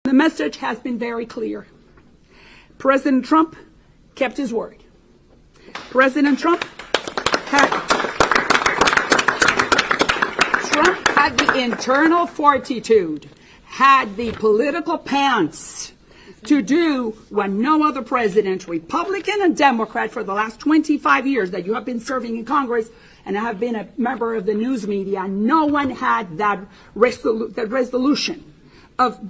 The message has been very clear. President Trump kept his word. President Trump had the internal fortitude, had the political pants to do what no other president, Republican and Democrat, for the last 25 years that you have been serving in Congress and have been a member of the news media, no one had that resolution of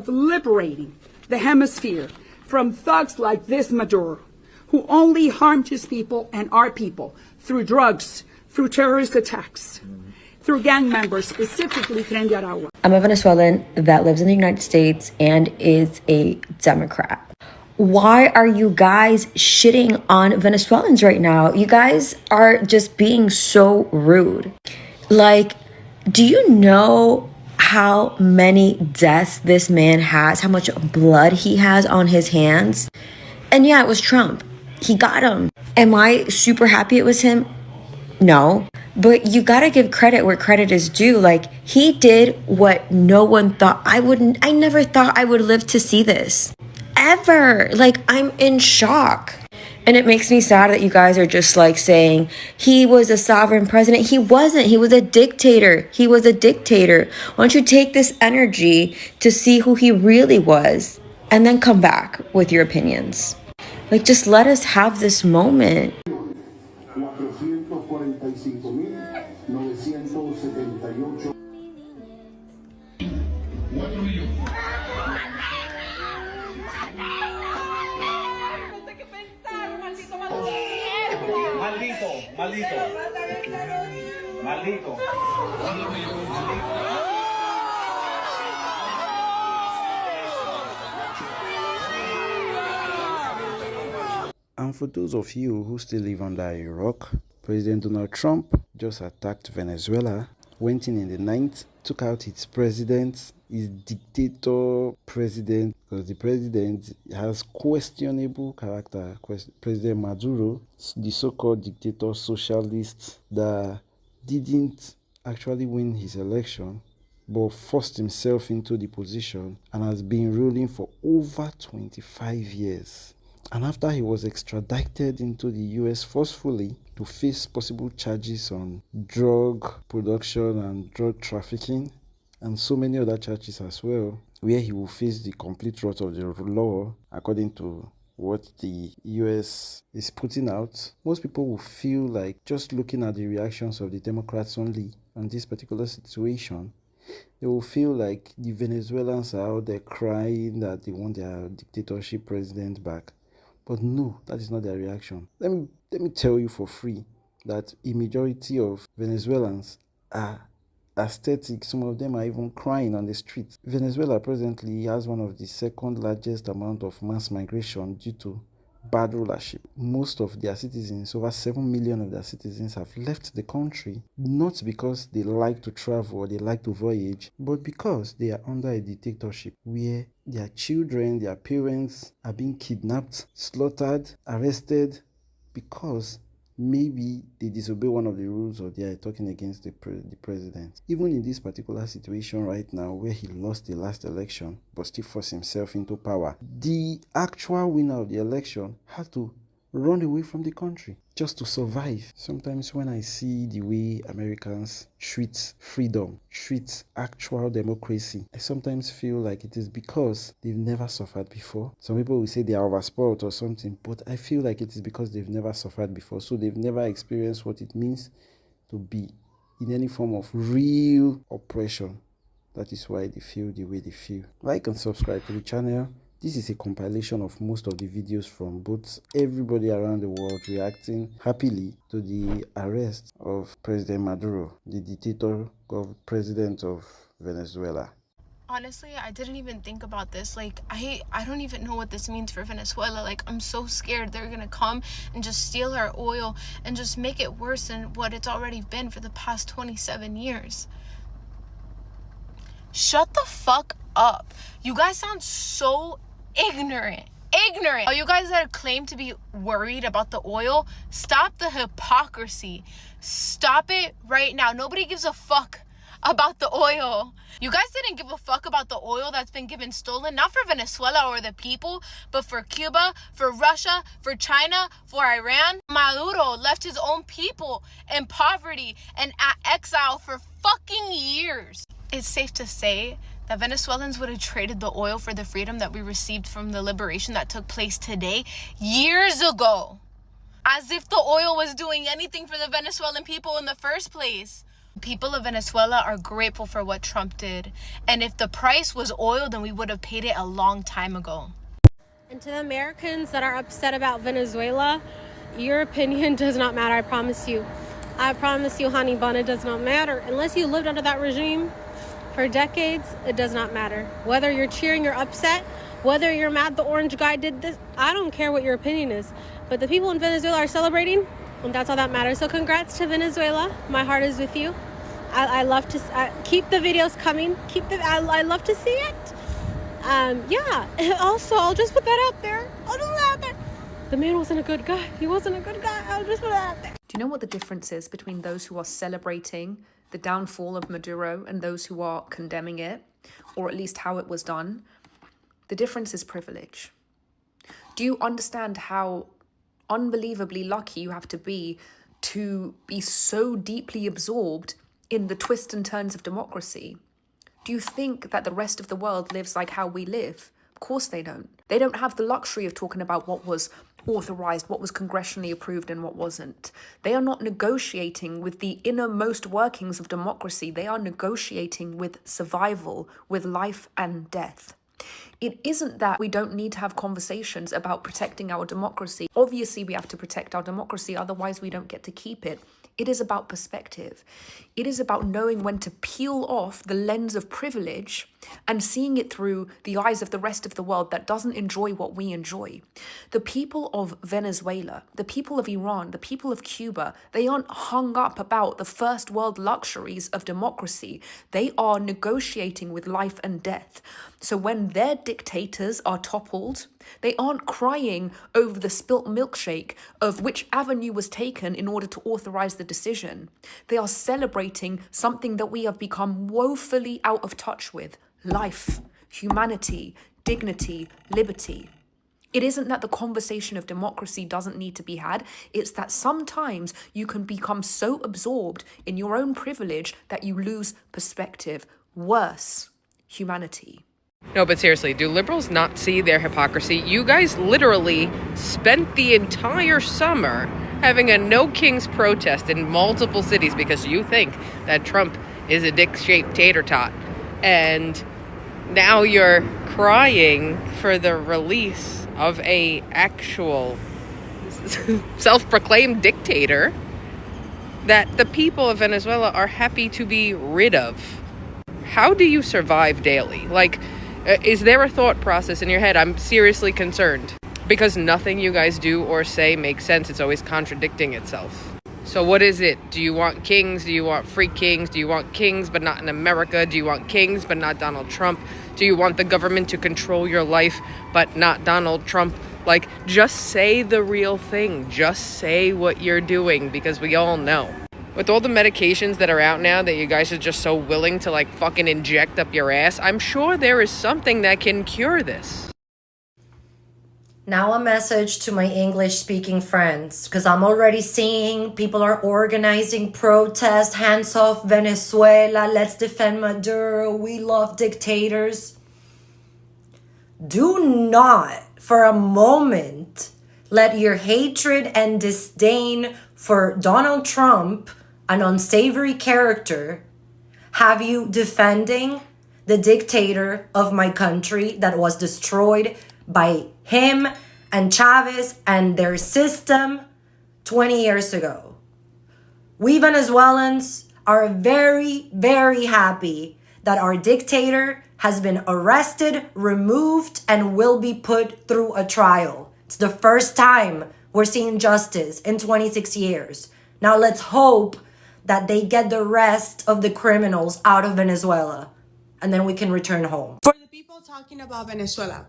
liberating the hemisphere from thugs like this Maduro, who only harmed his people and our people through drugs, through terrorist attacks, through gang members, specifically Tren de Aragua. I'm a Venezuelan that lives in the United States and is a Democrat. Why are you guys shitting on Venezuelans right now? You guys are just being so rude. Like, do you know how many deaths this man has? How much blood he has on his hands? And yeah, it was Trump. He got him. Am I super happy it was him? No. But you gotta give credit where credit is due. Like, he did what no one thought. I never thought I would live to see this. Ever. Like, I'm in shock. And it makes me sad that you guys are just like saying he was a sovereign president. He wasn't. He was a dictator. He was a dictator. Why don't you take this energy to see who he really was and then come back with your opinions? Like, just let us have this moment. Maldito. And for those of you who still live under a rock, President Donald Trump just attacked Venezuela, went in the night, took out its president, his dictator president, because the president has questionable character. President Maduro, the so-called dictator socialist that didn't actually win his election, but forced himself into the position and has been ruling for over 25 years. And after he was extradited into the US forcefully to face possible charges on drug production and drug trafficking, and so many other charges as well, where he will face the complete wrath of the law according to what the US is putting out, most people will feel like, just looking at the reactions of the Democrats only on this particular situation, they will feel like the Venezuelans are out there crying that they want their dictatorship president back. But no, that is not their reaction. Let me tell you for free that a majority of Venezuelans are aesthetic. Some of them are even crying on the streets. Venezuela presently has one of the second largest amount of mass migration due to bad rulership. Most of their citizens, over 7 million of their citizens, have left the country, not because they like to travel or they like to voyage, but because they are under a dictatorship where their children, their parents are being kidnapped, slaughtered, arrested, because maybe they disobey one of the rules or they are talking against the president. Even in this particular situation right now, where he lost the last election but still forced himself into power, the actual winner of the election had to run away from the country just to survive. Sometimes when I see the way Americans treat freedom, treat actual democracy, I sometimes feel like it is because they've never suffered before. Some people will say they are overspoiled or something, but I feel like it is because they've never suffered before. So they've never experienced what it means to be in any form of real oppression. That is why they feel the way they feel. Like and subscribe to the channel. This is a compilation of most of the videos from both everybody around the world reacting happily to the arrest of President Maduro, the dictator president of Venezuela. Honestly, I didn't even think about this. Like, I don't even know what this means for Venezuela. Like, I'm so scared they're gonna come and just steal our oil and just make it worse than what it's already been for the past 27 years. Shut the fuck up. You guys sound so ignorant. Oh, you guys that claim to be worried about the oil, stop the hypocrisy. Stop it right now. Nobody gives a fuck about the oil. You guys didn't give a fuck about the oil that's been given stolen, not for Venezuela or the people, but for Cuba, for Russia, for China, for Iran. Maduro left his own people in poverty and exile for fucking years. It's safe to say that Venezuelans would have traded the oil for the freedom that we received from the liberation that took place today years ago. As if the oil was doing anything for the Venezuelan people in the first place. People of Venezuela are grateful for what Trump did. And if the price was oil, then we would have paid it a long time ago. And to the Americans that are upset about Venezuela, your opinion does not matter, I promise you. I promise you, honey bun, it does not matter. Unless you lived under that regime for decades, it does not matter. Whether you're cheering, you're upset, whether you're mad the orange guy did this, I don't care what your opinion is. But the people in Venezuela are celebrating, and that's all that matters. So congrats to Venezuela. My heart is with you. I love to keep the videos coming. I love to see it. Yeah. Also, I'll just put that out there. The man wasn't a good guy. He wasn't a good guy. I'll just put that out there. Do you know what the difference is between those who are celebrating the downfall of Maduro and those who are condemning it, or at least how it was done? The difference is privilege. Do you understand how unbelievably lucky you have to be so deeply absorbed in the twists and turns of democracy? Do you think that the rest of the world lives like how we live? Of course they don't. They don't have the luxury of talking about what was authorized, what was congressionally approved and what wasn't. They are not negotiating with the innermost workings of democracy. They are negotiating with survival, with life and death. It isn't that we don't need to have conversations about protecting our democracy. Obviously, we have to protect our democracy, otherwise we don't get to keep it. It is about perspective. It is about knowing when to peel off the lens of privilege and seeing it through the eyes of the rest of the world that doesn't enjoy what we enjoy. The people of Venezuela, the people of Iran, the people of Cuba, they aren't hung up about the first world luxuries of democracy. They are negotiating with life and death. So when their dictators are toppled, they aren't crying over the spilt milkshake of which avenue was taken in order to authorize the decision. They are celebrating something that we have become woefully out of touch with: life, humanity, dignity, liberty. It isn't that the conversation of democracy doesn't need to be had. It's that sometimes you can become so absorbed in your own privilege that you lose perspective. Worse, humanity. No, but seriously, do liberals not see their hypocrisy? You guys literally spent the entire summer having a No Kings protest in multiple cities because you think that Trump is a dick-shaped tater tot. And now you're crying for the release of a actual self-proclaimed dictator that the people of Venezuela are happy to be rid of. How do you survive daily? Is there a thought process in your head? I'm seriously concerned because nothing you guys do or say makes sense. It's always contradicting itself. So what is it? Do you want kings? Do you want free kings? Do you want kings but not in America? Do you want kings but not Donald Trump? Do you want the government to control your life but not Donald Trump? Just say the real thing. Just say what you're doing because we all know. With all the medications that are out now that you guys are just so willing to fucking inject up your ass, I'm sure there is something that can cure this. Now a message to my English-speaking friends, because I'm already seeing people are organizing protests, hands off Venezuela, let's defend Maduro, we love dictators. Do not, for a moment, let your hatred and disdain for Donald Trump, an unsavory character, have you defending the dictator of my country that was destroyed by him and Chavez and their system 20 years ago. We Venezuelans are very, very happy that our dictator has been arrested, removed, and will be put through a trial. It's the first time we're seeing justice in 26 years. Now let's hope that they get the rest of the criminals out of Venezuela, and then we can return home. For the people talking about Venezuela,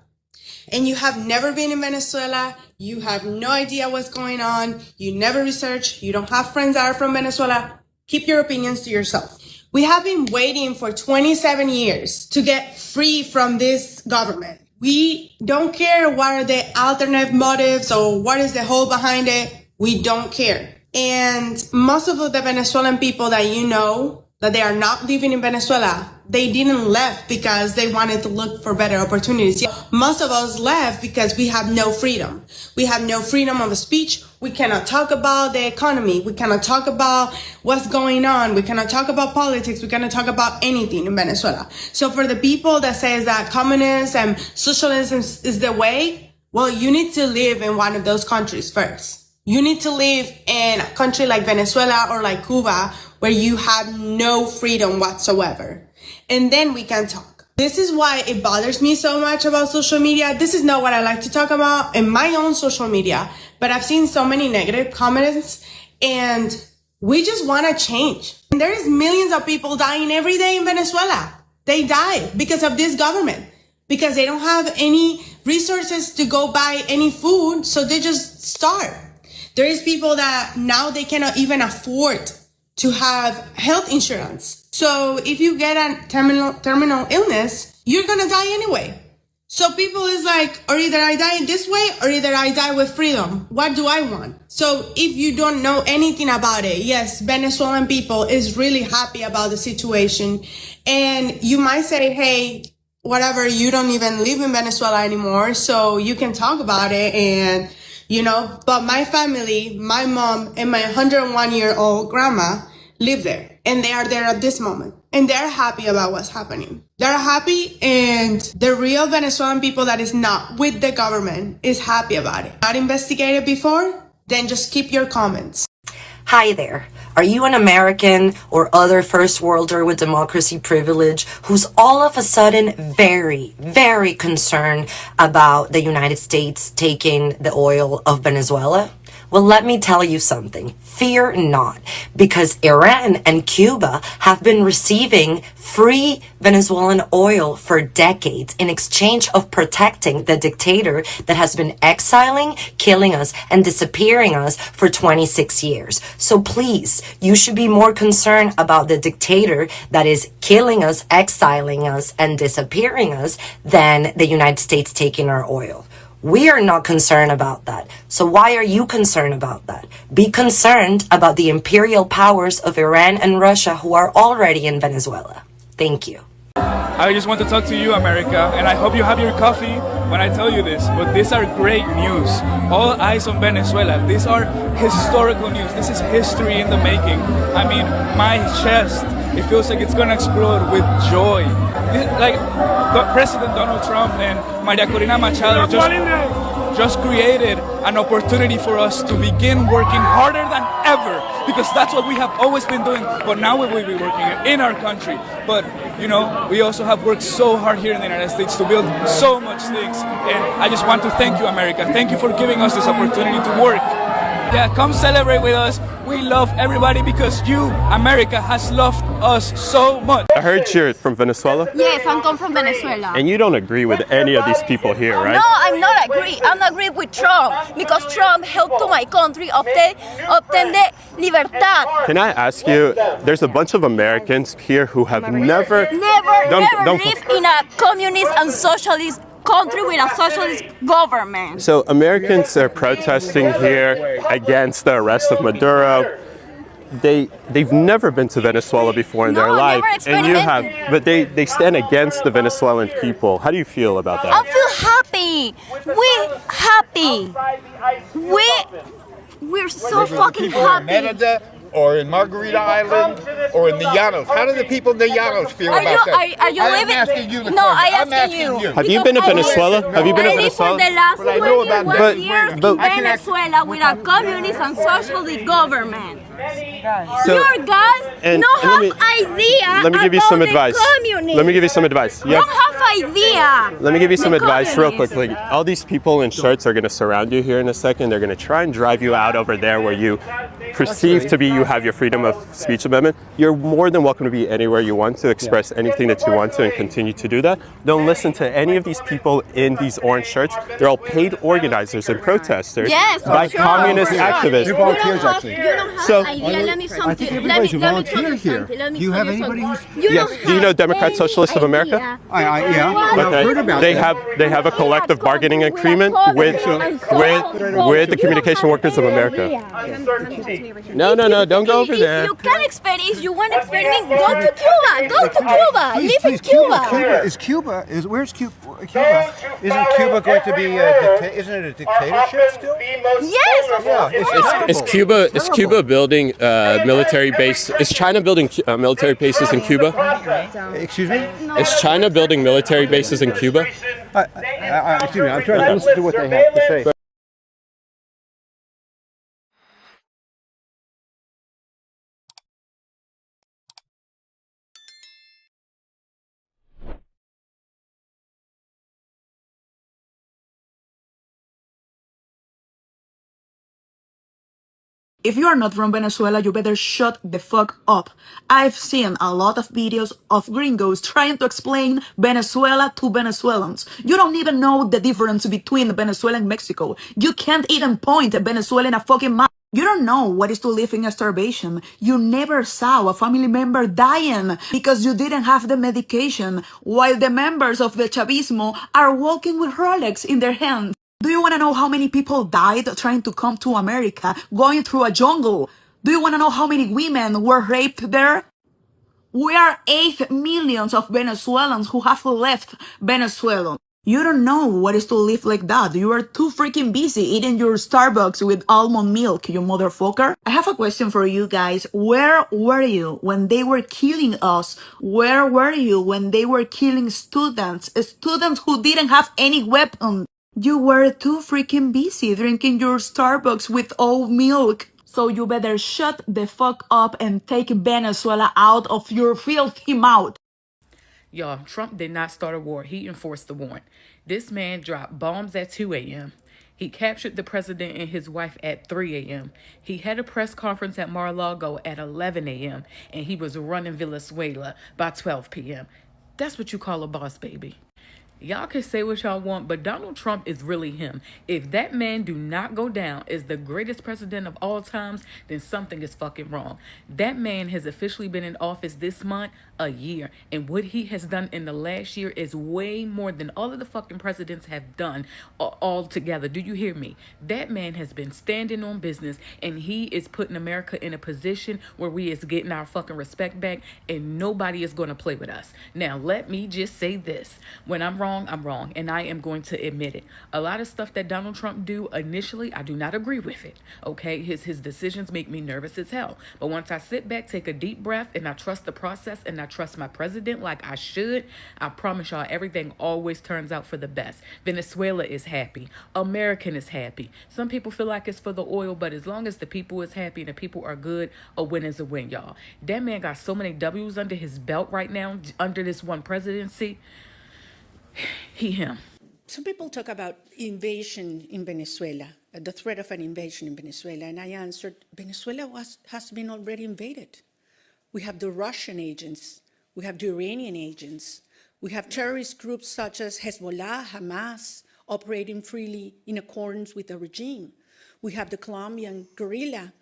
and you have never been in Venezuela, you have no idea what's going on, you never research, you don't have friends that are from Venezuela, keep your opinions to yourself. We have been waiting for 27 years to get free from this government. We don't care what are the alternate motives or what is the whole behind it. We don't care. And most of the Venezuelan people that you know, that they are not living in Venezuela, they didn't left because they wanted to look for better opportunities. Most of us left because we have no freedom. We have no freedom of speech. We cannot talk about the economy. We cannot talk about what's going on. We cannot talk about politics. We cannot talk about anything in Venezuela. So for the people that says that communism and socialism is the way, well, you need to live in one of those countries first. You need to live in a country like Venezuela or like Cuba where you have no freedom whatsoever. And then we can talk. This is why it bothers me so much about social media. This is not what I like to talk about in my own social media, but I've seen so many negative comments and we just want to change. And there is millions of people dying every day in Venezuela. They die because of this government, because they don't have any resources to go buy any food. So they just starve. There is people that now they cannot even afford to have health insurance. So if you get a terminal illness, you're going to die anyway. So people is like, or either I die this way or either I die with freedom. What do I want? So if you don't know anything about it, yes, Venezuelan people is really happy about the situation. And you might say, hey, whatever, you don't even live in Venezuela anymore. So you can talk about it and, you know, but my family, my mom and my 101-year-old grandma live there and they are there at this moment and they're happy about what's happening. They're happy and the real Venezuelan people that is not with the government is happy about it. Not investigated before, then just keep your comments. Hi there. Are you an American or other first worlder with democracy privilege who's all of a sudden very, very concerned about the United States taking the oil of Venezuela? Well, let me tell you something. Fear not, because Iran and Cuba have been receiving free Venezuelan oil for decades in exchange of protecting the dictator that has been exiling, killing us, and disappearing us for 26 years. So please, you should be more concerned about the dictator that is killing us, exiling us, and disappearing us than the United States taking our oil. We are not concerned about that. So why are you concerned about that? Be concerned about the imperial powers of Iran and Russia who are already in Venezuela. Thank you. I just want to talk to you, America, and I hope you have your coffee when I tell you this, but these are great news. All eyes on Venezuela. These are historical news. This is history in the making. I mean, my chest, it feels like it's gonna explode with joy. Like, President Donald Trump and Maria Corina Machado just created an opportunity for us to begin working harder than ever, because that's what we have always been doing, but now we will be working in our country. But, you know, we also have worked so hard here in the United States to build so much things, and I just want to thank you, America. Thank you for giving us this opportunity to work. Yeah, come celebrate with us. We love everybody because you, America, has loved us so much. I heard you're from Venezuela? Yes, I'm come from Venezuela. And you don't agree with any of these people here, right? No, I'm not agree. I'm not agree with Trump because Trump helped to my country obtain the libertad. Can I ask you, there's a bunch of Americans here who have never lived in a communist and socialist country with a socialist government. So Americans are protesting here against the arrest of Maduro. They've never been to Venezuela before in their life, and you have, but they stand against the Venezuelan people. How do you feel about that? I feel happy. We're so fucking happy. Or in Margarita Island, or in the Llanos. How do the people in the Llanos feel about that? Are you living? I'm asking you the question. I'm asking you. Have you been to Venezuela? Have you been to Venezuela? For the last 21 years in Venezuela with a communist and socialist government. So, your guys don't have idea. Let me give you some advice. Let me give you some advice. You don't have idea. Let me give you some advice real quickly. All these people in shirts are going to surround you here in a second. They're going to try and drive you out over there where you perceive to be you have your freedom of speech amendment. You're more than welcome to be anywhere you want to, express anything that you want to, and continue to do that. Don't listen to any of these people in these orange shirts. They're all paid organizers and protesters by communist activists. They're volunteers, actually. So idea. Let me I something. think Let me everybody's a tell you volunteer here. something. Let me Do you tell have you anybody something. who's... You Yes. don't Do you know have Democrat any Socialists of America? idea. Yeah, I've Okay. heard about They that. have a collective bargaining agreement with the Communication Workers of America. No, don't go over there. If you can experiment, if you want to experiment, go to Cuba. Go to Cuba. Live in Cuba. Where's Cuba? Isn't Cuba going to be isn't it a dictatorship still? Yes. Yeah, Is Cuba building military base? Is China building military bases in Cuba? Excuse me? Is China building military bases in Cuba? Excuse me, I'm trying to listen to what they have to say. If you are not from Venezuela, you better shut the fuck up. I've seen a lot of videos of gringos trying to explain Venezuela to Venezuelans. You don't even know the difference between Venezuela and Mexico. You can't even point Venezuela in a fucking map. You don't know what is to live in starvation. You never saw a family member dying because you didn't have the medication, while the members of the Chavismo are walking with Rolex in their hands. Do you want to know how many people died trying to come to America, going through a jungle? Do you want to know how many women were raped there? We are 8 million of Venezuelans who have left Venezuela. You don't know what is to live like that. You are too freaking busy eating your Starbucks with almond milk, you motherfucker. I have a question for you guys. Where were you when they were killing us? Where were you when they were killing students? Students who didn't have any weapons. You were too freaking busy drinking your Starbucks with oat milk. So you better shut the fuck up and take Venezuela out of your filthy mouth. Y'all, Trump did not start a war. He enforced the war. This man dropped bombs at 2 a.m. He captured the president and his wife at 3 a.m. He had a press conference at Mar-a-Lago at 11 a.m. And he was running Venezuela by 12 p.m. That's what you call a boss, baby. Y'all can say what y'all want, but Donald Trump is really him. If that man do not go down as the greatest president of all times, then something is fucking wrong. That man has officially been in office this month a year, and what he has done in the last year is way more than all of the fucking presidents have done all together. Do you hear me? That man has been standing on business, and he is putting America in a position where we is getting our fucking respect back, and nobody is going to play with us. Now, let me just say this. When I'm wrong, I'm wrong, and I am going to admit it. A lot of stuff that Donald Trump do initially, I do not agree with it. Okay, his decisions make me nervous as hell. But once I sit back, take a deep breath, and I trust the process, and I trust my president like I should, I promise y'all everything always turns out for the best. Venezuela is happy. American is happy. Some people feel like it's for the oil, but as long as the people is happy and the people are good, a win is a win, y'all. That man got so many W's under his belt right now, under this one presidency. Him. Some people talk about invasion in Venezuela, the threat of an invasion in Venezuela, and I answered, Venezuela has been already invaded. We have the Russian agents, we have the Iranian agents, we have terrorist groups such as Hezbollah, Hamas, operating freely in accordance with the regime. We have the Colombian guerrilla,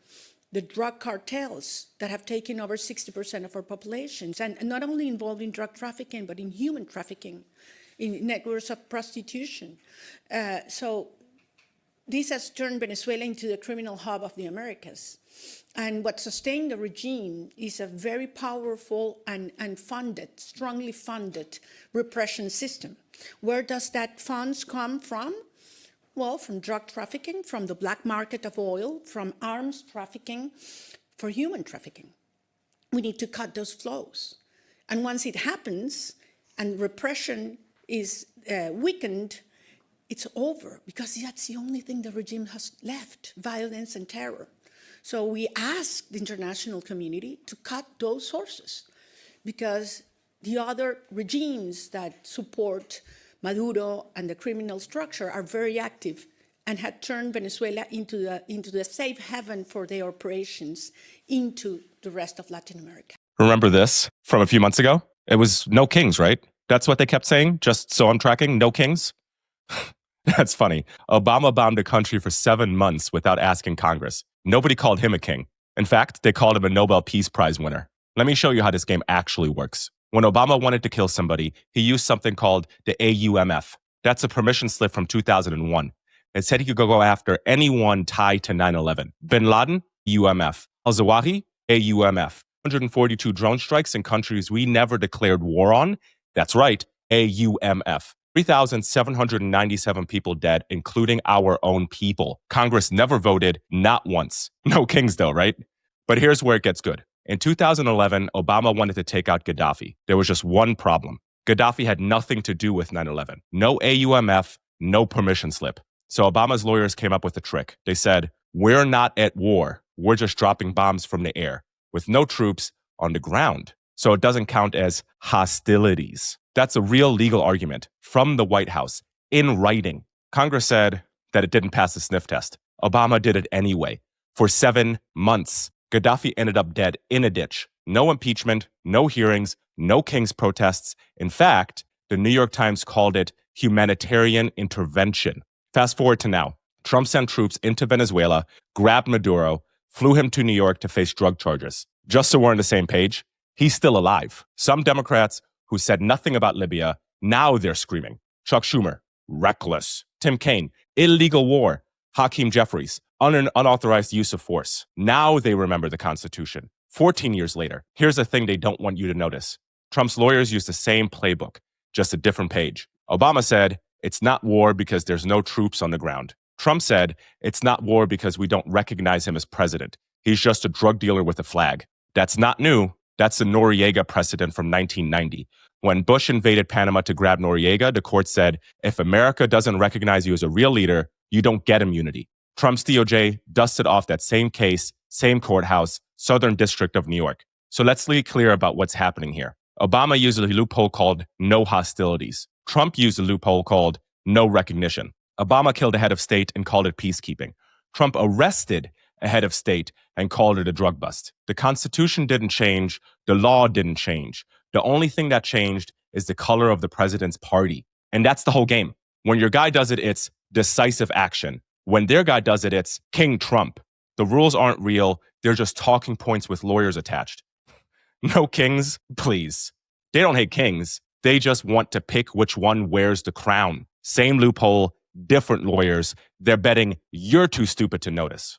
the drug cartels that have taken over 60% of our populations, and not only involved in drug trafficking, but in human trafficking, in networks of prostitution. So this has turned Venezuela into the criminal hub of the Americas. And what sustained the regime is a very powerful and funded, strongly funded repression system. Where does that funds come from? Well, from drug trafficking, from the black market of oil, from arms trafficking, for human trafficking. We need to cut those flows. And once it happens, and repression is weakened, it's over, because that's the only thing the regime has left, violence and terror. So we ask the international community to cut those sources, because the other regimes that support Maduro and the criminal structure are very active and had turned Venezuela into the safe haven for their operations into the rest of Latin America. Remember this from a few months ago? It was no kings, right? That's what they kept saying, just so I'm tracking, no kings? That's funny. Obama bombed a country for 7 months without asking Congress. Nobody called him a king. In fact, they called him a Nobel Peace Prize winner. Let me show you how this game actually works. When Obama wanted to kill somebody, he used something called the AUMF. That's a permission slip from 2001. It said he could go after anyone tied to 9/11. Bin Laden, UMF. Al-Zawahiri, AUMF. 142 drone strikes in countries we never declared war on. That's right, AUMF. 3,797 people dead, including our own people. Congress never voted, not once. No kings though, right? But here's where it gets good. In 2011, Obama wanted to take out Gaddafi. There was just one problem. Gaddafi had nothing to do with 9/11. No AUMF, no permission slip. So Obama's lawyers came up with a trick. They said, we're not at war. We're just dropping bombs from the air with no troops on the ground. So it doesn't count as hostilities. That's a real legal argument from the White House in writing. Congress said that it didn't pass the sniff test. Obama did it anyway. For 7 months, Gaddafi ended up dead in a ditch. No impeachment, no hearings, no King's protests. In fact, the New York Times called it humanitarian intervention. Fast forward to now. Trump sent troops into Venezuela, grabbed Maduro, flew him to New York to face drug charges. Just so we're on the same page, he's still alive. Some Democrats who said nothing about Libya, now they're screaming. Chuck Schumer, reckless. Tim Kaine, illegal war. Hakeem Jeffries, unauthorized use of force. Now they remember the Constitution. 14 years later, here's a thing they don't want you to notice. Trump's lawyers used the same playbook, just a different page. Obama said, it's not war because there's no troops on the ground. Trump said, it's not war because we don't recognize him as president. He's just a drug dealer with a flag. That's not new. That's the Noriega precedent from 1990. When Bush invaded Panama to grab Noriega, the court said, if America doesn't recognize you as a real leader, you don't get immunity. Trump's DOJ dusted off that same case, same courthouse, Southern District of New York. So let's be clear about what's happening here. Obama used a loophole called no hostilities. Trump used a loophole called no recognition. Obama killed a head of state and called it peacekeeping. Trump arrested a head of state and called it a drug bust. The Constitution didn't change. The law didn't change. The only thing that changed is the color of the president's party. And that's the whole game. When your guy does it, it's decisive action. When their guy does it, it's King Trump. The rules aren't real. They're just talking points with lawyers attached. No kings, please. They don't hate kings. They just want to pick which one wears the crown. Same loophole, different lawyers. They're betting you're too stupid to notice.